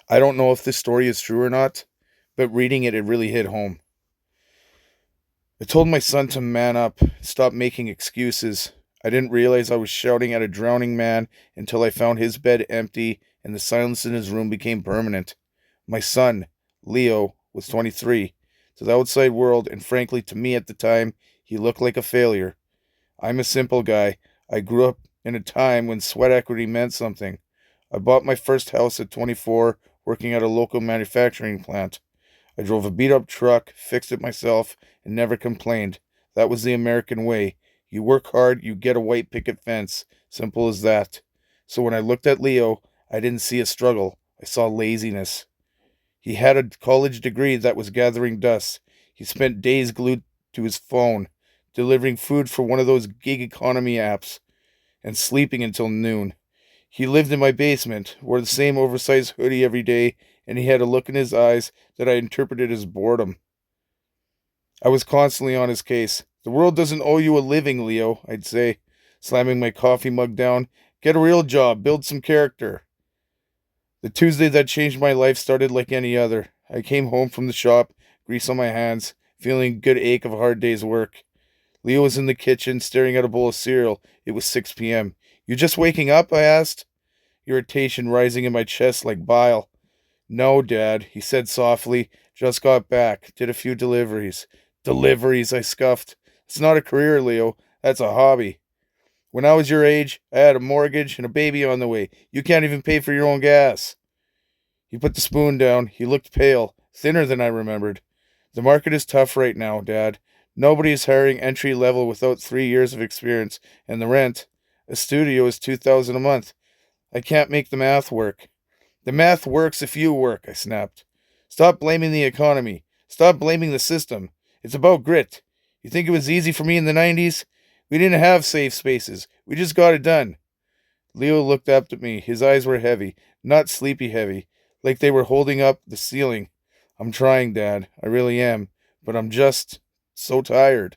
I don't know if this story is true or not, but reading it really hit home. I told my son to man up, stop making excuses. I didn't realize I was shouting at a drowning man until I found his bed empty and the silence in his room became permanent. My son, Leo, was 23. To the outside world, and frankly to me at the time, he looked like a failure. I'm a simple guy. I grew up in a time when sweat equity meant something. I bought my first house at 24, working at a local manufacturing plant. I drove a beat up truck, fixed it myself, and never complained. That was the American way. You work hard, you get a white picket fence. Simple as that. So when I looked at Leo, I didn't see a struggle. I saw laziness. He had a college degree that was gathering dust. He spent days glued to his phone, delivering food for one of those gig economy apps, and sleeping until noon. He lived in my basement, wore the same oversized hoodie every day, and he had a look in his eyes that I interpreted as boredom. I was constantly on his case. The world doesn't owe you a living, Leo, I'd say, slamming my coffee mug down. Get a real job, build some character. The Tuesday that changed my life started like any other. I came home from the shop, grease on my hands, feeling a good ache of a hard day's work. Leo was in the kitchen, staring at a bowl of cereal. It was 6 p.m. You just waking up? I asked, irritation rising in my chest like bile. No, Dad, he said softly. Just got back. Did a few deliveries. Deliveries, I scuffed. It's not a career, Leo. That's a hobby. When I was your age, I had a mortgage and a baby on the way. You can't even pay for your own gas. He put the spoon down. He looked pale, thinner than I remembered. The market is tough right now, Dad. Nobody is hiring entry level without 3 years of experience, and the rent, a studio is $2,000 a month. I can't make the math work. The math works if you work, I snapped. Stop blaming the economy. Stop blaming the system. It's about grit. You think it was easy for me in the 90s? We didn't have safe spaces. We just got it done. Leo looked up at me. His eyes were heavy, not sleepy heavy, like they were holding up the ceiling. I'm trying, Dad. I really am. But I'm just so tired.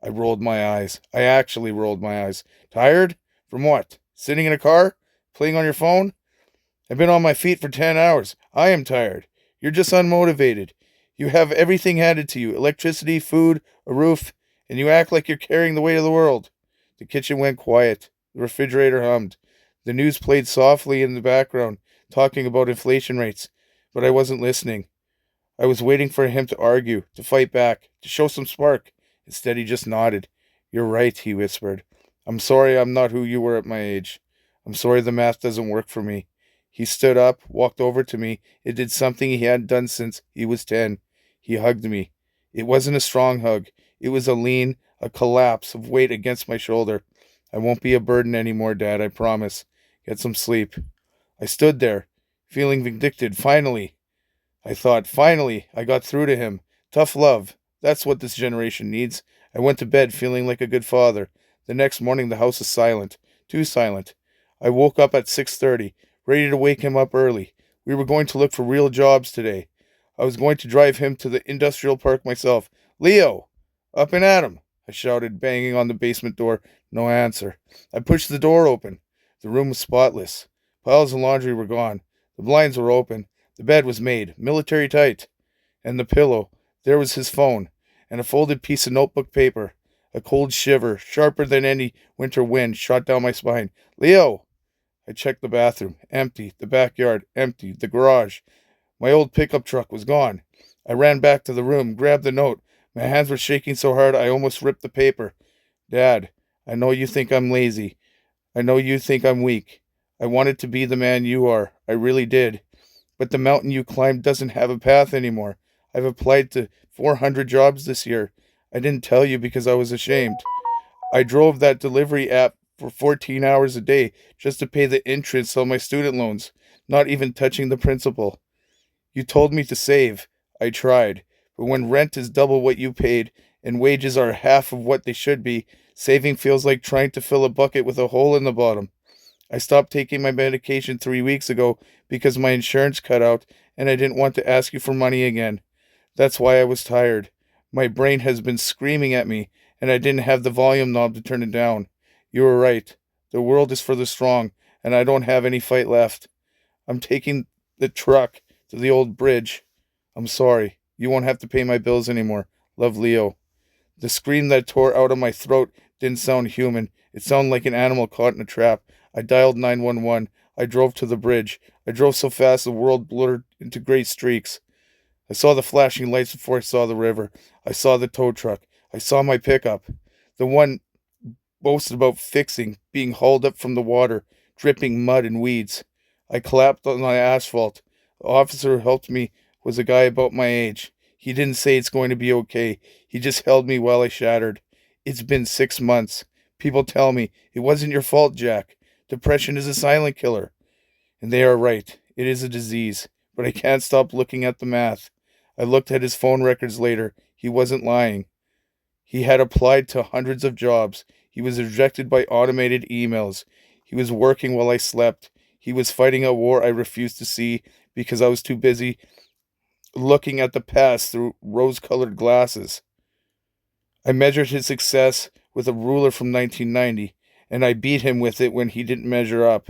I rolled my eyes. I actually rolled my eyes. Tired? From what? Sitting in a car? Playing on your phone? I've been on my feet for 10 hours. I am tired. You're just unmotivated. You have everything handed to you electricity, food, a roof, and you act like you're carrying the weight of the world. The kitchen went quiet. The refrigerator hummed. The news played softly in the background, talking about inflation rates, but I wasn't listening. I was waiting for him to argue, to fight back, to show some spark. Instead, he just nodded. You're right, he whispered. I'm sorry I'm not who you were at my age. I'm sorry the math doesn't work for me. He stood up, walked over to me. It did something he hadn't done since he was 10. He hugged me. It wasn't a strong hug. It was a lean, a collapse of weight against my shoulder. I won't be a burden anymore, Dad, I promise. Get some sleep. I stood there, feeling vindicted. Finally, I thought, finally, I got through to him. Tough love. That's what this generation needs. I went to bed feeling like a good father. The next morning the house is silent. Too silent. I woke up at 6:30, ready to wake him up early. We were going to look for real jobs today. I was going to drive him to the industrial park myself. Leo! Up and at him! I shouted, banging on the basement door. No answer. I pushed the door open. The room was spotless. Piles of laundry were gone. The blinds were open. The bed was made, military tight. And the pillow. There was his phone. And a folded piece of notebook paper. A cold shiver, sharper than any winter wind, shot down my spine. Leo! I checked the bathroom. Empty. The backyard. Empty. The garage. My old pickup truck was gone. I ran back to the room, grabbed the note. My hands were shaking so hard I almost ripped the paper. Dad, I know you think I'm lazy. I know you think I'm weak. I wanted to be the man you are. I really did. But the mountain you climbed doesn't have a path anymore. I've applied to 400 jobs this year. I didn't tell you because I was ashamed. I drove that delivery app for 14 hours a day just to pay the interest on my student loans, not even touching the principal. You told me to save. I tried. But when rent is double what you paid and wages are half of what they should be, saving feels like trying to fill a bucket with a hole in the bottom. I stopped taking my medication 3 weeks ago because my insurance cut out and I didn't want to ask you for money again. That's why I was tired. My brain has been screaming at me and I didn't have the volume knob to turn it down. You were right. The world is for the strong and I don't have any fight left. I'm taking the truck to the old bridge. I'm sorry. You won't have to pay my bills anymore. Love, Leo. The scream that tore out of my throat didn't sound human. It sounded like an animal caught in a trap. I dialed 911. I drove to the bridge. I drove so fast the world blurred into gray streaks. I saw the flashing lights before I saw the river. I saw the tow truck. I saw my pickup. The one boasted about fixing, being hauled up from the water, dripping mud and weeds. I collapsed on the asphalt. The officer who helped me was a guy about my age. He didn't say it's going to be okay. He just held me while I shattered. It's been 6 months. People tell me, it wasn't your fault, Jack. Depression is a silent killer. And they are right. It is a disease. But I can't stop looking at the math. I looked at his phone records later. He wasn't lying. He had applied to hundreds of jobs. He was rejected by automated emails. He was working while I slept. He was fighting a war I refused to see because I was too busy looking at the past through rose-colored glasses. I measured his success with a ruler from 1990, and I beat him with it when he didn't measure up.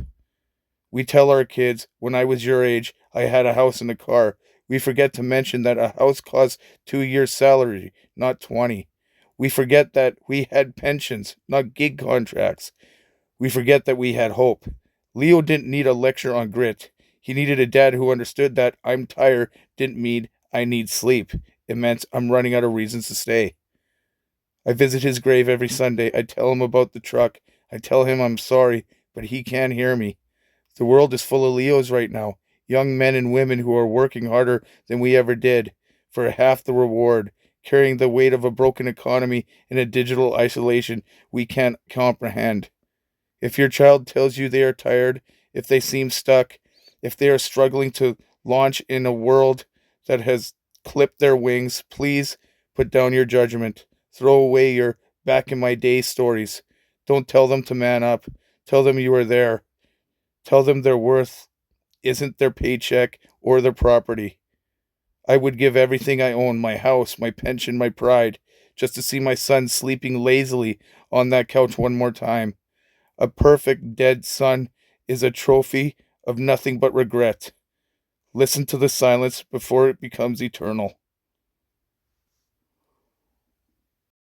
We tell our kids, when I was your age, I had a house and a car. We forget to mention that a house costs 2 years' salary, not 20. We forget that we had pensions, not gig contracts. We forget that we had hope. Leo didn't need a lecture on grit. He needed a dad who understood that I'm tired didn't mean I need sleep. It meant I'm running out of reasons to stay. I visit his grave every Sunday. I tell him about the truck. I tell him I'm sorry, but he can't hear me. The world is full of Leos right now. Young men and women who are working harder than we ever did for half the reward, carrying the weight of a broken economy in a digital isolation we can't comprehend. If your child tells you they are tired, if they seem stuck, if they are struggling to launch in a world that has clipped their wings, please put down your judgment. Throw away your back in my day stories. Don't tell them to man up. Tell them you are there. Tell them their worth isn't their paycheck or their property. I would give everything I own, my house, my pension, my pride, just to see my son sleeping lazily on that couch one more time. A perfect dead son is a trophy of nothing but regret. Listen to the silence before it becomes eternal.